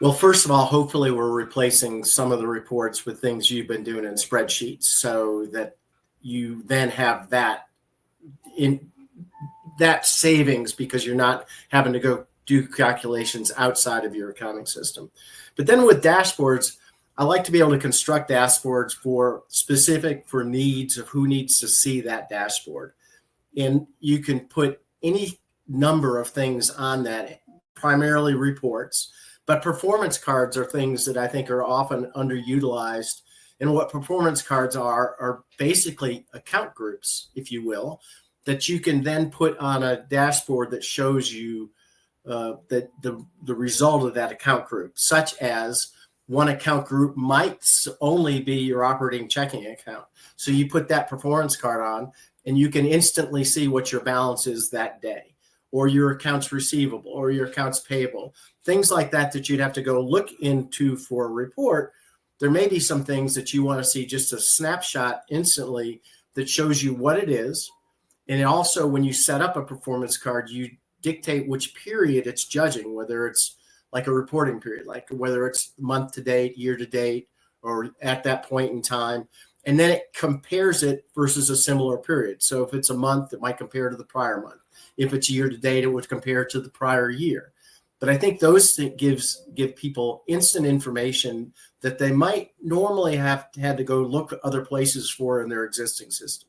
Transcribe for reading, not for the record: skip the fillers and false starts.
Well, first of all, hopefully we're replacing some of the reports with things you've been doing in spreadsheets so that you then have that in that savings because you're not having to go do calculations outside of your accounting system. But then with dashboards, I like to be able to construct dashboards for specific for needs of who needs to see that dashboard. And you can put any number of things on that, primarily reports, but performance cards are things that I think are often underutilized. And what performance cards are basically account groups, if you will, that you can then put on a dashboard that shows you that the result of that account group, such as one account group might only be your operating checking account. So you put that performance card on and you can instantly see what your balance is that day, or your accounts receivable, or your accounts payable, things like that that you'd have to go look into for a report. There may be some things that you want to see just a snapshot instantly that shows you what it is. And also, when you set up a performance card, you dictate which period it's judging, whether it's like a reporting period, like whether it's month to date, year to date, or at that point in time. And then it compares it versus a similar period. So if it's a month, it might compare to the prior month. If it's year to date, it would compare to the prior year. But I think those things give people instant information that they might normally have had to go look other places for in their existing system.